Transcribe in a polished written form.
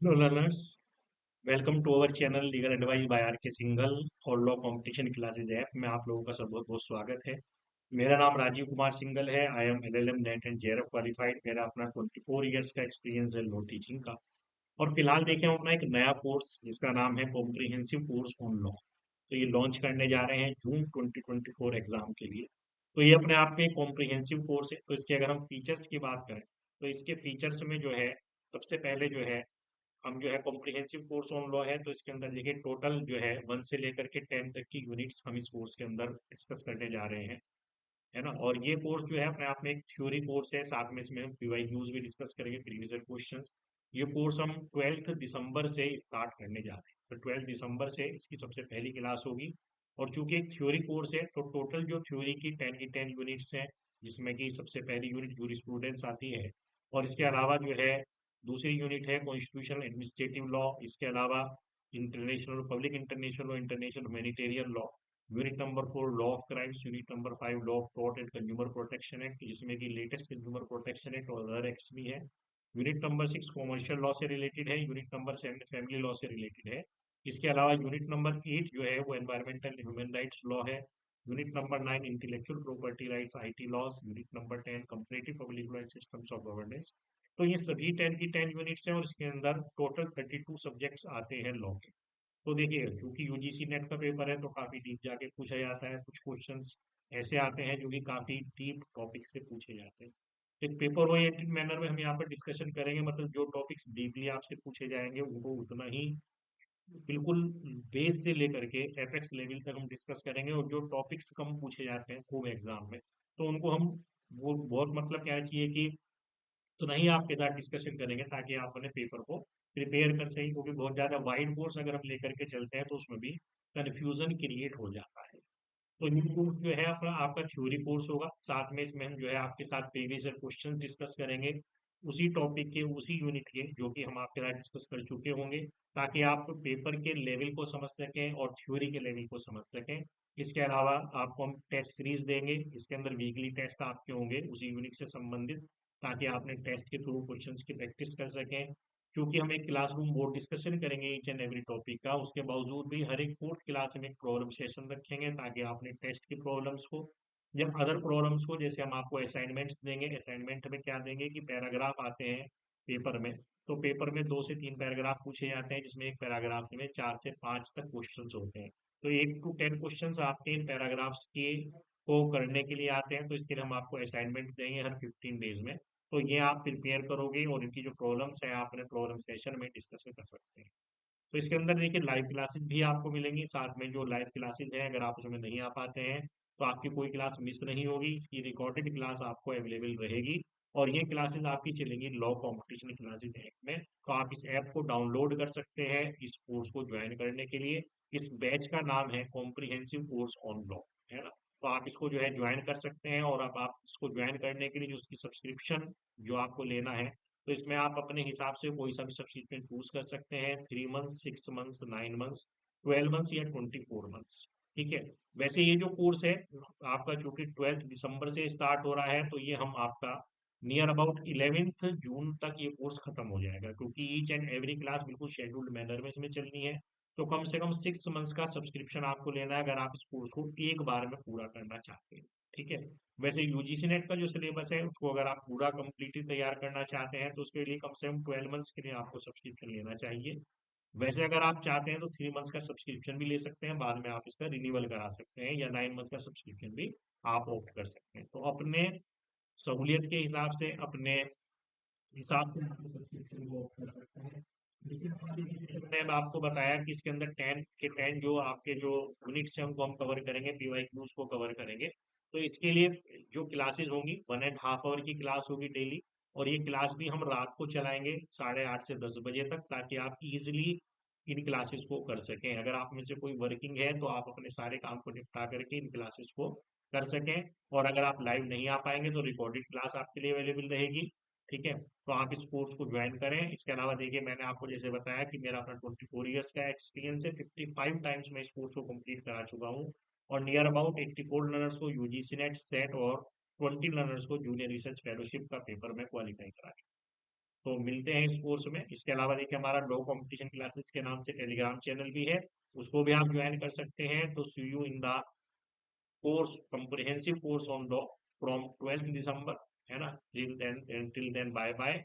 Hello learners, welcome to our channel legal advice by R K Singhal और law competition classes app में आप लोगों का सब बहुत बहुत स्वागत है। मेरा नाम राजीव कुमार सिंघल है। I am LLM net and JRF qualified. मेरा अपना 24 इयर्स का एक्सपीरियंस है लॉ टीचिंग का। और फिलहाल देखिए हम अपना एक नया कोर्स जिसका नाम है कॉम्प्रिहेंसिव कोर्स ऑन लॉ, तो ये लॉन्च करने जा रहे हैं जून 2024 एग्जाम के लिए। तो ये अपने आप में कॉम्प्रिहेंसिव कोर्स है। तो इसके अगर हम फीचर्स की बात करें तो इसके फीचर्स में जो है, सबसे पहले जो है, हम जो है कॉम्प्रिहेंसिव कोर्स ऑन लॉ है तो इसके अंदर देखिए टोटल जो है 1 से लेकर के 10 तक की यूनिट्स हम इस कोर्स के अंदर डिस्कस करने जा रहे हैं, है ना। और ये कोर्स जो है अपने आप में एक थ्योरी कोर्स है, साथ में इसमें हम पीवाईक्यूज भी डिस्कस करेंगे, प्रीवियस ईयर क्वेश्चंस। ये कोर्स हम 12 दिसंबर से स्टार्ट करने जा रहे हैं, तो 12 दिसंबर से इसकी सबसे पहली क्लास होगी। और चूंकि एक थ्योरी कोर्स है तो टोटल जो थ्योरी की 10 की 10 यूनिट्स हैं, जिसमें कि सबसे पहली यूनिट जूरिस्प्रूडेंस आती है। और इसके अलावा जो है दूसरी यूनिट है कॉन्स्टिट्यूशनल एडमिनिस्ट्रेटिव लॉ। इसके अलावा international public international law, international humanitarian law. Unit number 4 law of crimes. Unit number 5 law of tort and consumer protection act, जिसमें कि लेटेस्ट कंज्यूमर प्रोटेक्शन एक्ट और अदर एक्ट्स भी है। Unit number 6 commercial law से related है। Unit number 7 family law से related है। इसके अलावा यूनिट नंबर 8 जो है वो एनवायरमेंटल ह्यूमन राइट्स लॉ है। Unit number 9 intellectual property rights IT laws. Unit number 10 comparative public law and systems of governance. तो ये सभी 10 की 10 यूनिट्स हैं और इसके अंदर टोटल 32 सब्जेक्ट्स आते हैं लॉ के। तो देखिए चूंकि यूजीसी नेट का पेपर है तो काफी डीप जाके पूछा जाता है। कुछ क्वेश्चंस ऐसे आते हैं जो कि काफी डीप टॉपिक से पूछे जाते हैं। एक पेपर ओरिएंटेड मैनर में हम यहाँ पर डिस्कशन करेंगे, मतलब जो टॉपिक्स डीपली आपसे पूछे जाएंगे उनको उतना ही बिल्कुल बेस से लेकर के एपेक्स लेवल तक हम डिस्कस करेंगे। और जो टॉपिक्स कम पूछे जाते हैं खूब एग्जाम में, तो उनको हम, वो बहुत मतलब क्या चाहिए कि तो नहीं आपके साथ डिस्कशन करेंगे ताकि आप अपने पेपर को प्रिपेयर कर सकें, क्योंकि बहुत ज्यादा वाइड कोर्स अगर हम लेकर के चलते हैं तो उसमें भी कंफ्यूजन क्रिएट हो जाता है। तो ये कोर्स जो है अपना आपका थ्योरी कोर्स होगा, साथ में इसमें हम जो है आपके साथ प्रीवियस ईयर क्वेश्चन डिस्कस करेंगे उसी टॉपिक के, उसी यूनिट के जो कि हम आपके साथ डिस्कस कर चुके होंगे, ताकि आप पेपर के लेवल को समझ सकें और थ्योरी के लेवल को समझ सकें। इसके अलावा आपको हम टेस्ट सीरीज देंगे, इसके अंदर वीकली टेस्ट आपके होंगे उसी यूनिट से संबंधित, ताकि आपने टेस्ट के थ्रू क्वेश्चंस की प्रैक्टिस कर सकें। क्योंकि हम एक क्लासरूम बोर्ड डिस्कशन करेंगे ईच एंड एवरी टॉपिक का, उसके बावजूद भी हर एक फोर्थ क्लास में एक प्रॉब्लम सेशन रखेंगे ताकि आपने टेस्ट की प्रॉब्लम्स को या अदर प्रॉब्लम्स को, जैसे हम आपको असाइनमेंट्स देंगे, असाइनमेंट में क्या देंगे कि पैराग्राफ आते हैं पेपर में। तो पेपर में 2 से 3 पैराग्राफ पूछे जाते हैं, जिसमें एक पैराग्राफ में 4 से 5 तक क्वेश्चन होते हैं। तो 8 to 10 क्वेश्चन आपके इन पैराग्राफ्स के को करने के लिए आते हैं, तो इसके लिए हम आपको असाइनमेंट देंगे हर 15 डेज में। तो ये आप प्रिपेयर करोगे और इनकी जो प्रॉब्लम्स हैं आप अपने प्रॉब्लम सेशन में डिस्कस कर सकते हैं। तो इसके अंदर देखिए लाइव क्लासेस भी आपको मिलेंगी, साथ में जो लाइव क्लासेस हैं अगर आप उसमें नहीं आ पाते हैं तो आपकी कोई क्लास मिस नहीं होगी, इसकी रिकॉर्डेड क्लास आपको अवेलेबल रहेगी। और ये क्लासेस आपकी चलेंगी लॉ कंपटीशन क्लासेस ऐप में। तो आप इस ऐप को डाउनलोड कर सकते हैं इस कोर्स को ज्वाइन करने के लिए। इस बैच का नाम है कॉम्प्रिहेंसिव कोर्स ऑन लॉ, है ना। तो आप इसको जो है ज्वाइन कर सकते हैं। और अब आप इसको ज्वाइन करने के लिए जो उसकी सब्सक्रिप्शन जो आपको लेना है, तो इसमें आप अपने हिसाब से कोई सा भी सब्सक्रिप्शन चूज कर सकते हैं, 3 मंथ्स, 6 मंथ्स, 9 मंथ्स, 12 मंथ्स या 24 मंथ्स। ठीक है। वैसे ये जो कोर्स है आपका, चूंकि 12 दिसंबर से स्टार्ट हो रहा है, तो ये हम आपका नियर अबाउट 11 जून तक ये कोर्स खत्म हो जाएगा, क्योंकि ईच एंड एवरी क्लास बिल्कुल शेड्यूल्ड मैनर में इसमें चलनी है। तो कम से कम 6 मंथ्स का सब्सक्रिप्शन आपको लेना है अगर आप इस कोर्स को एक बार में पूरा करना चाहते हैं। ठीक है। वैसे यूजीसी नेट का जो सिलेबस है उसको अगर आप पूरा कंप्लीटली तैयार करना चाहते हैं तो उसके लिए कम से कम 12 मंथ्स के लिए आपको सब्सक्रिप्शन लेना चाहिए। वैसे अगर आप चाहते हैं तो 3 मंथ्स का सब्सक्रिप्शन भी ले सकते हैं, बाद में आप इसका रिन्यूअल करा सकते हैं, या 9 मंथ्स का सब्सक्रिप्शन भी आप ऑप्ट कर सकते हैं। तो अपने सहूलियत के हिसाब से, अपने हिसाब से आप सब्सक्रिप्शन को ऑप्ट कर सकते हैं। जिसके साथ ही जैसे मैंने आपको बताया कि इसके अंदर 10 के 10 जो आपके जो यूनिट्स हैं उनको हम कवर करेंगे, पीवाईक्यूज को कवर करेंगे। तो इसके लिए जो क्लासेस होंगी 1.5 आवर की क्लास होगी डेली। और ये क्लास भी हम रात को चलाएंगे 8:30 से 10 बजे तक, ताकि आप इजिली इन क्लासेस को कर सकें। अगर आप में से कोई वर्किंग है तो आप अपने सारे काम को निपटा करके इन क्लासेस को कर सकें। और अगर आप लाइव नहीं आ पाएंगे तो रिकॉर्डेड क्लास आपके लिए अवेलेबल रहेगी। ठीक है। तो आप इस कोर्स को ज्वाइन करें। इसके अलावा देखिए मैंने आपको जैसे बताया कि मेरा अपना 24 इयर्स का एक्सपीरियंस है, 55 टाइम्स मैं इस कोर्स को कंप्लीट करा चुका हूँ। और नियर अबाउट 84 लर्नर्स को यूजीसी नेट सेट और 20 लर्नर्स को जूनियर रिसर्च फेलोशिप का पेपर में क्वालिफाई करा चुका हूँ। तो मिलते हैं इस कोर्स में। इसके अलावा देखिए हमारा लॉ कंपटीशन क्लासेस के नाम से टेलीग्राम चैनल भी है, उसको भी आप ज्वाइन कर सकते हैं। तो see you in the course, comprehensive course on law from 12th December, है ना। Till then bye bye.